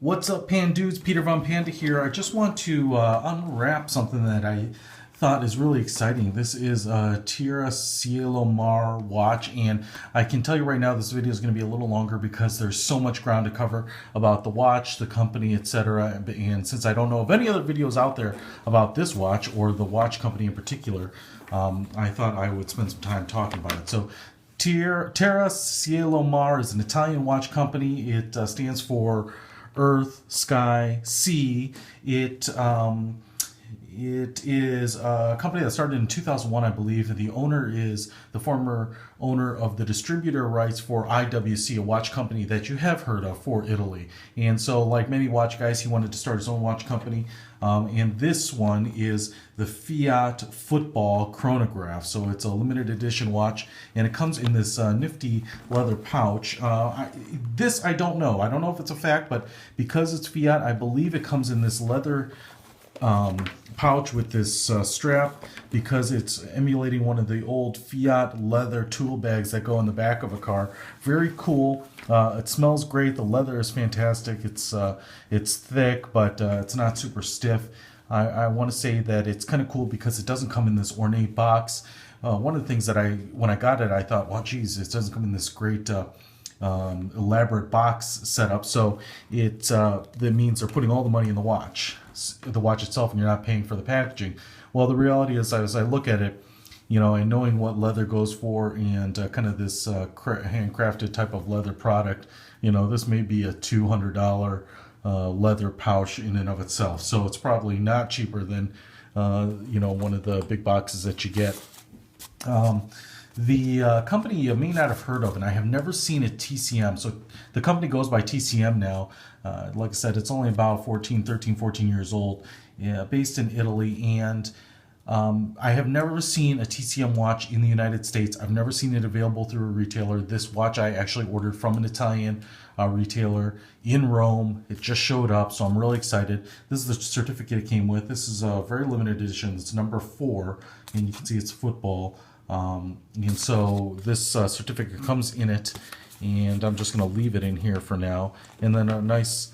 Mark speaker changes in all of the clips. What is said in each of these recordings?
Speaker 1: What's up, Pan Dudes? Peter Von Panda here. I just want to unwrap something that I thought is really exciting. This is a Terra Cielo Mare watch, and I can tell you right now this video is going to be a little longer because there's so much ground to cover about the watch, the company, etc. And since I don't know of any other videos out there about this watch or the watch company in particular, I thought I would spend some time talking about it. So Terra Cielo Mare is an Italian watch company. It stands for Earth, Sky, Sea. It is a company that started in 2001, I believe. The owner is the former owner of the distributor rights for IWC, a watch company that you have heard of for Italy. And so, like many watch guys, he wanted to start his own watch company. And this one is the Fiat football chronograph. So it's a limited edition watch, and it comes in this nifty leather pouch. This I don't know. I don't know if it's a fact, but because it's Fiat, I believe it comes in this leather pouch with this strap, because it's emulating one of the old Fiat leather tool bags that go in the back of a car. Very cool. It smells great. The leather is fantastic. It's thick, but it's not super stiff. I want to say that it's kind of cool because it doesn't come in this ornate box. One of the things that when I got it, I thought, well, geez, it doesn't come in this great elaborate box setup. So that means they're putting all the money in the watch itself, and you're not paying for the packaging. Well, the reality is, as I look at it, and knowing what leather goes for, and kind of this handcrafted type of leather product, this may be a $200 leather pouch in and of itself. So it's probably not cheaper than one of the big boxes that you get. The company you may not have heard of, and I have never seen a TCM. So the company goes by TCM now. Like I said, it's only about 14 years old, based in Italy. And I have never seen a TCM watch in the United States. I've never seen it available through a retailer. This watch I actually ordered from an Italian retailer in Rome. It just showed up, so I'm really excited. This is the certificate it came with. This is a very limited edition. It's number 4, and you can see it's football. And so this certificate comes in it, and I'm just going to leave it in here for now. And then a nice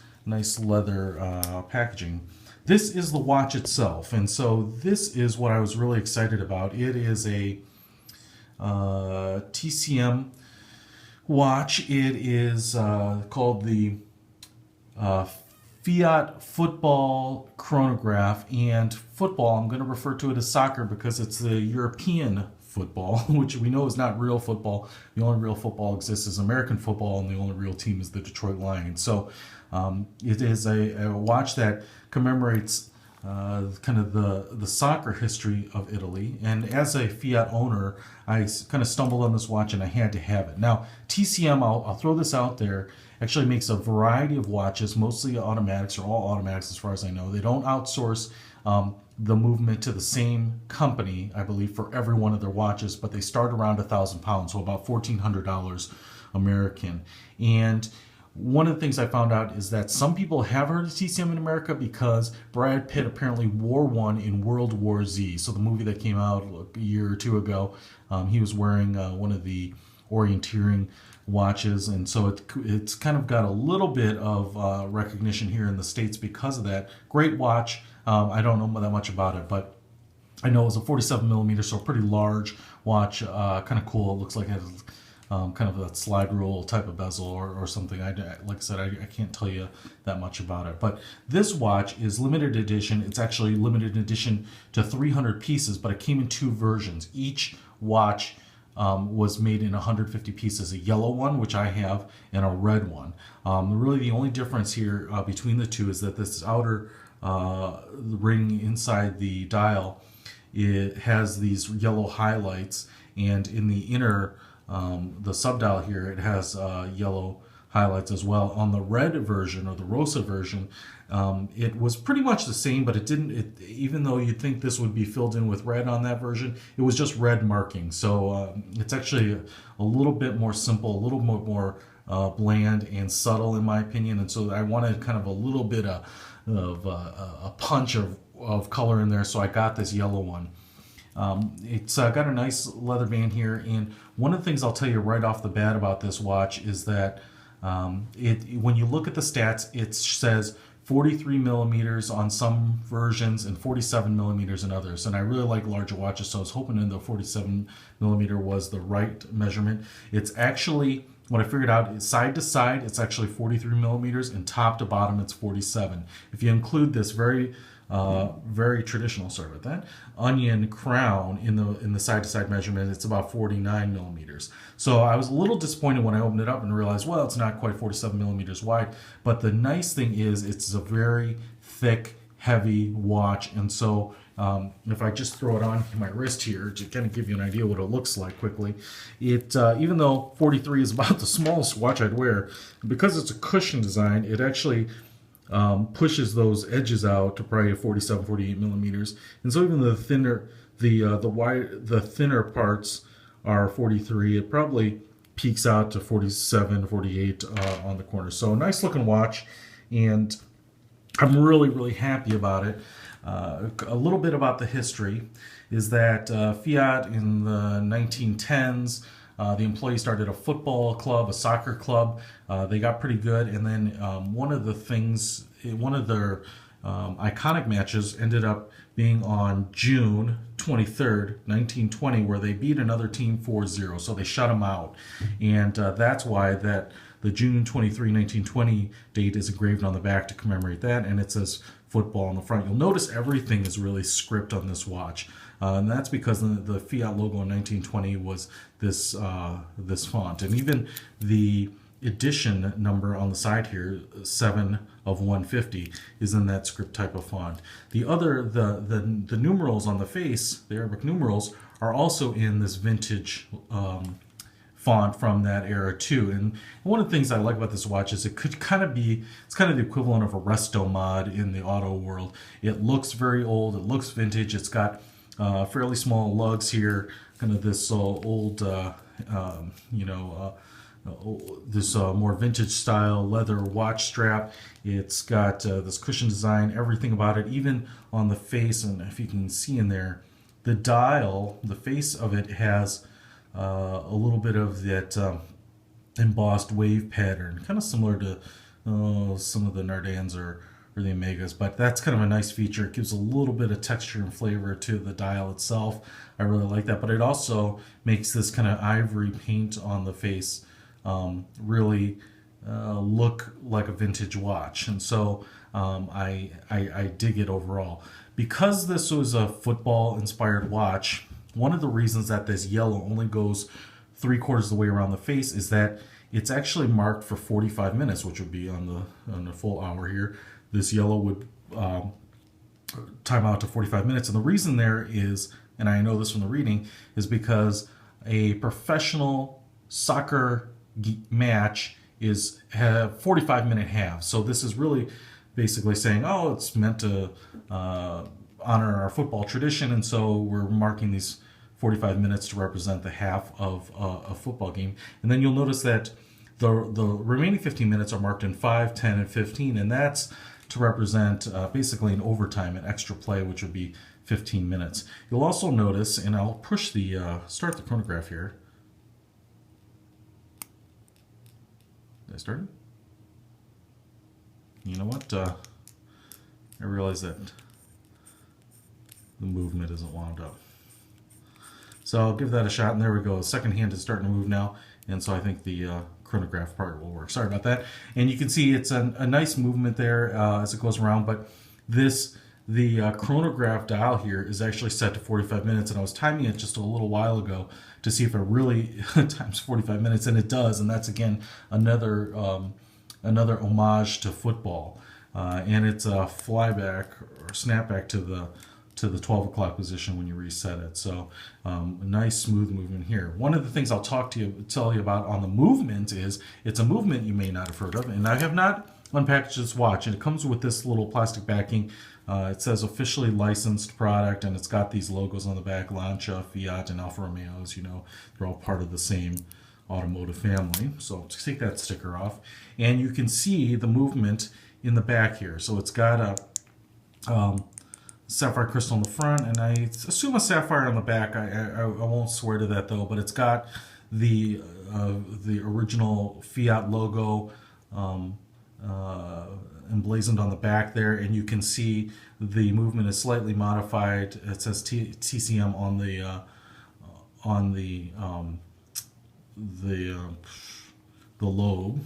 Speaker 1: leather packaging. This is the watch itself, and so this is what I was really excited about. It is a TCM watch. It is called the Fiat football chronograph. And football, I'm going to refer to it as soccer because it's the European football, which we know is not real football. The only real football exists is American football, and the only real team is the Detroit Lions. So it is a watch that commemorates kind of the soccer history of Italy. And as a Fiat owner, I kind of stumbled on this watch and I had to have it. Now, TCM, I'll throw this out there, actually makes a variety of watches, mostly automatics, or all automatics as far as I know. They don't outsource the movement to the same company, I believe, for every one of their watches, but they start around £1,000, so about $1,400 American. And one of the things I found out is that some people have heard of TCM in America because Brad Pitt apparently wore one in World War Z. So the movie that came out a year or two ago, he was wearing one of the orienteering watches, and so it's kind of got a little bit of recognition here in the States because of that. Great watch. I don't know that much about it, but I know it's a 47 millimeter, so a pretty large watch. Kind of cool. It looks like it has kind of a slide rule type of bezel or something. Like I said, I can't tell you that much about it. But this watch is limited edition. It's actually limited edition to 300 pieces, but it came in 2 versions. Each watch was made in 150 pieces, a yellow one, which I have, and a red one. Really the only difference here between the two is that this outer ring inside the dial, it has these yellow highlights, and in the inner the subdial here, it has yellow highlights as well. On the red version, or the Rosa version, it was pretty much the same, but it didn't, even though you'd think this would be filled in with red on that version, it was just red marking. So it's actually a little bit more simple, a little more bland and subtle in my opinion. And so I wanted kind of a little bit of a punch of color in there, so I got this yellow one. It's got a nice leather band here, and one of the things I'll tell you right off the bat about this watch is that When you look at the stats, it says 43 millimeters on some versions and 47 millimeters in others. And I really like larger watches, so I was hoping the 47 millimeter was the right measurement. It's actually, what I figured out is side to side, it's actually 43 millimeters, and top to bottom, it's 47. If you include this very traditional, sorry about that, onion crown in the side to side measurement, it's about 49 millimeters. So I was a little disappointed when I opened it up and realized, well, it's not quite 47 millimeters wide. But the nice thing is it's a very thick, heavy watch. And so if I just throw it on my wrist here to kind of give you an idea what it looks like quickly, it even though 43 is about the smallest watch I'd wear, because it's a cushion design, it actually pushes those edges out to probably 47, 48 millimeters, and so even the thinner, the thinner parts are 43. It probably peaks out to 47, 48 on the corner. So a nice looking watch, and I'm really happy about it. A little bit about the history is that Fiat in the 1910s. The employees started a football club, a soccer club. They got pretty good, and then one of their iconic matches ended up being on June 23rd, 1920, where they beat another team 4-0. So they shut them out, and that's why the June 23, 1920 date is engraved on the back to commemorate that, and it says football on the front. You'll notice everything is really script on this watch. And that's because the Fiat logo in 1920 was this font, and even the edition number on the side here, 7 of 150, is in that script type of font. The numerals on the face, the Arabic numerals, are also in this vintage font from that era too. And one of the things I like about this watch is it's kind of the equivalent of a resto mod in the auto world. It looks very old, it looks vintage, it's got fairly small lugs here, kind of this old, this more vintage style leather watch strap. It's got this cushion design, everything about it, even on the face, and if you can see in there, the dial, the face of it has a little bit of that embossed wave pattern, kind of similar to some of the Nardans or the Omegas, but that's kind of a nice feature. It gives a little bit of texture and flavor to the dial itself. I really like that, but it also makes this kind of ivory paint on the face really look like a vintage watch, and so I dig it overall. Because this was a football inspired watch, one of the reasons that this yellow only goes 3/4 of the way around the face is that it's actually marked for 45 minutes, which would be on the full hour here. This yellow would time out to 45 minutes. And the reason there is, and I know this from the reading, is because a professional soccer match is 45-minute halves. So this is really basically saying, oh, it's meant to honor our football tradition, and so we're marking these 45 minutes to represent the half of a football game. And then you'll notice that the remaining 15 minutes are marked in 5, 10, and 15, and that's to represent basically an overtime, an extra play, which would be 15 minutes. You'll also notice, and I'll push start the chronograph here. Did I start it? You know what? I realize that the movement isn't wound up. So I'll give that a shot, and there we go. The second hand is starting to move now, and so I think the chronograph part will work. Sorry about that. And you can see it's a nice movement there as it goes around, but the chronograph dial here is actually set to 45 minutes, and I was timing it just a little while ago to see if it really times 45 minutes, and it does, and that's, again, another homage to football. And it's a flyback or snapback to the 12 o'clock position when you reset it. So a nice smooth movement here. One of the things I'll tell you about on the movement is it's a movement you may not have heard of, and I have not unpackaged this watch, and it comes with this little plastic backing. It says officially licensed product, and it's got these logos on the back: Lancia, Fiat, and Alfa Romeos. You know, they're all part of the same automotive family. So just take that sticker off, and you can see the movement in the back here. So it's got a sapphire crystal on the front, and I assume a sapphire on the back. I won't swear to that though, but it's got the original Fiat logo emblazoned on the back there, and you can see the movement is slightly modified. It says TCM on the lobe.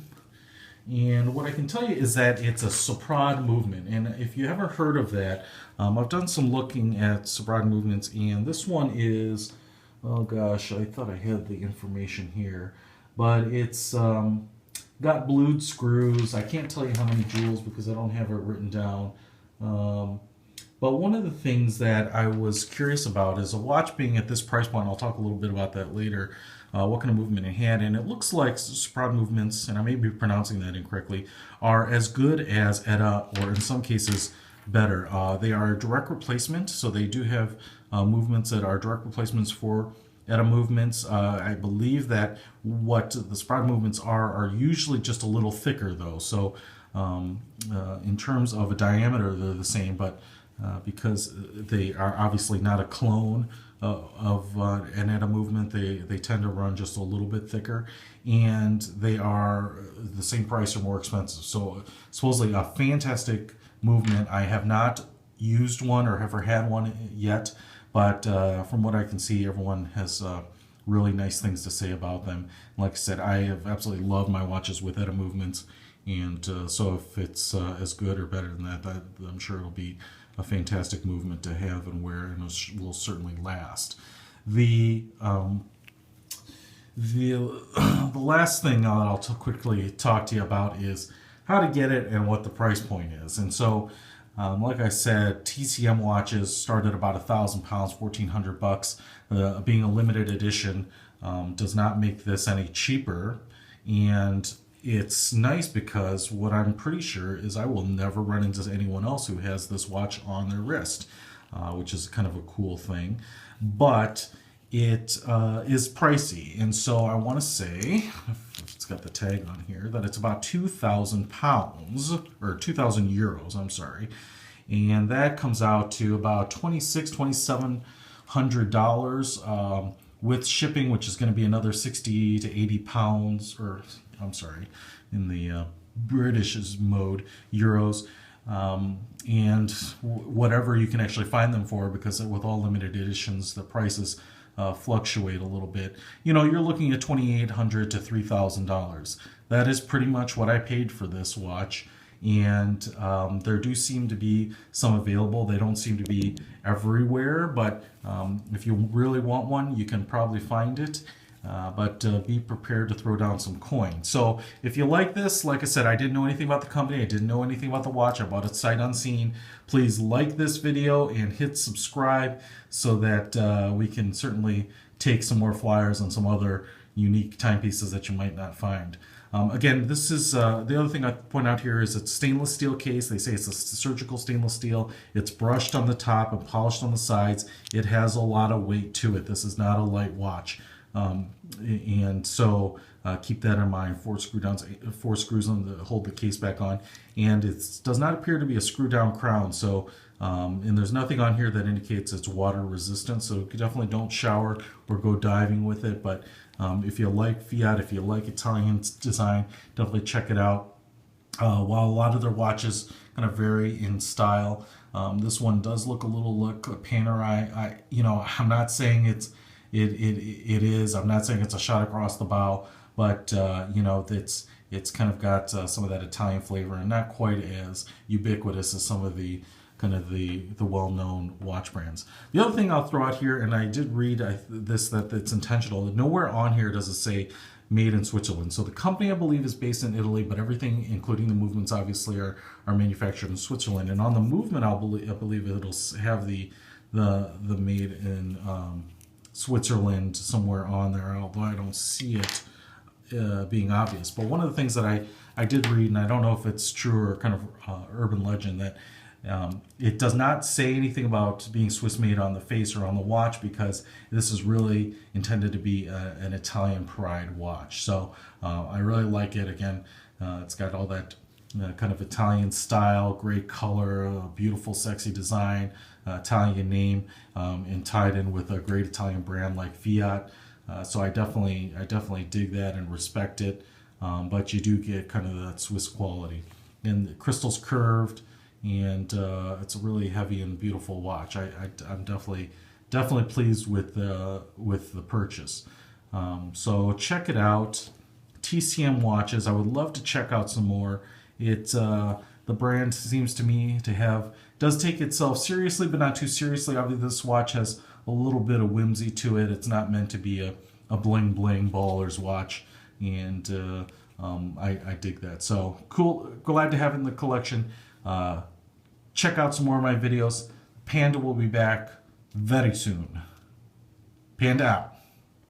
Speaker 1: And what I can tell you is that it's a Soprod movement. And if you haven't heard of that, I've done some looking at Soprod movements, and this one is, oh gosh, I thought I had the information here, but it's got blued screws. I can't tell you how many joules because I don't have it written down. But one of the things that I was curious about is a watch being at this price point. I'll talk a little bit about that later. What kind of movement it had, and it looks like Soprod movements, and I may be pronouncing that incorrectly, are as good as ETA, or in some cases better. They are a direct replacement, so they do have movements that are direct replacements for ETA movements. I believe that what the Soprod movements are usually just a little thicker though, so in terms of a diameter they're the same, but because they are obviously not a clone of an ETA movement, they tend to run just a little bit thicker, and they are the same price or more expensive. So supposedly a fantastic movement. I have not used one or ever had one yet, but from what I can see, everyone has really nice things to say about them. Like I said, I have absolutely loved my watches with ETA movements, and so if it's as good or better than that, I'm sure it'll be a fantastic movement to have and wear, and it will certainly last. The last thing I'll quickly talk to you about is how to get it and what the price point is. And so, like I said, TCM watches start at about £1,000, $1,400. Being a limited edition does not make this any cheaper, and it's nice because what I'm pretty sure is I will never run into anyone else who has this watch on their wrist, which is kind of a cool thing. But it is pricey, and so I want to say, if it's got the tag on here, that it's about £2,000 or 2,000 euros. I'm sorry, and that comes out to about $2,700 with shipping, which is going to be another 60 to 80 pounds, or I'm sorry, in the British mode, euros, and whatever you can actually find them for, because with all limited editions, the prices fluctuate a little bit. You know, you're looking at $2,800 to $3,000. That is pretty much what I paid for this watch, and there do seem to be some available. They don't seem to be everywhere, but if you really want one, you can probably find it. But be prepared to throw down some coin. So if you like this, like I said, I didn't know anything about the company. I didn't know anything about the watch. I bought it sight unseen. Please like this video and hit subscribe so that we can certainly take some more flyers on some other unique timepieces that you might not find. Again, this is the other thing I point out here is it's stainless steel case. They say it's a surgical stainless steel. It's brushed on the top and polished on the sides. It has a lot of weight to it. This is not a light watch. And so keep that in mind. 4 screws on to hold the case back on, and it does not appear to be a screw down crown. So and there's nothing on here that indicates it's water resistant, so you definitely don't shower or go diving with it. But if you like Fiat, if you like Italian design, definitely check it out. While a lot of their watches kind of vary in style, this one does look a little like a Panerai. I'm not saying it is. I'm not saying it's a shot across the bow, but it's kind of got some of that Italian flavor and not quite as ubiquitous as some of the kind of the well-known watch brands. The other thing I'll throw out here, and I did read that it's intentional. Nowhere on here does it say made in Switzerland. So the company, I believe, is based in Italy, but everything, including the movements, obviously are manufactured in Switzerland. And on the movement, I believe it'll have the made in Switzerland somewhere on there, although I don't see it being obvious. But one of the things that I did read, and I don't know if it's true or kind of urban legend, that it does not say anything about being Swiss made on the face or on the watch, because this is really intended to be an Italian pride watch. So I really like it. Again, it's got all that kind of Italian style, great color, beautiful, sexy design, Italian name, and tied in with a great Italian brand like Fiat. So I definitely dig that and respect it. But you do get kind of that Swiss quality, and the crystal's curved, and it's a really heavy and beautiful watch. I'm definitely pleased with the purchase. So check it out. TCM watches. I would love to check out some more. The brand seems to me to does take itself seriously, but not too seriously. Obviously, this watch has a little bit of whimsy to it. It's not meant to be a bling bling baller's watch, and I dig that. So cool. Glad to have it in the collection. Check out some more of my videos. Panda will be back very soon. Panda out.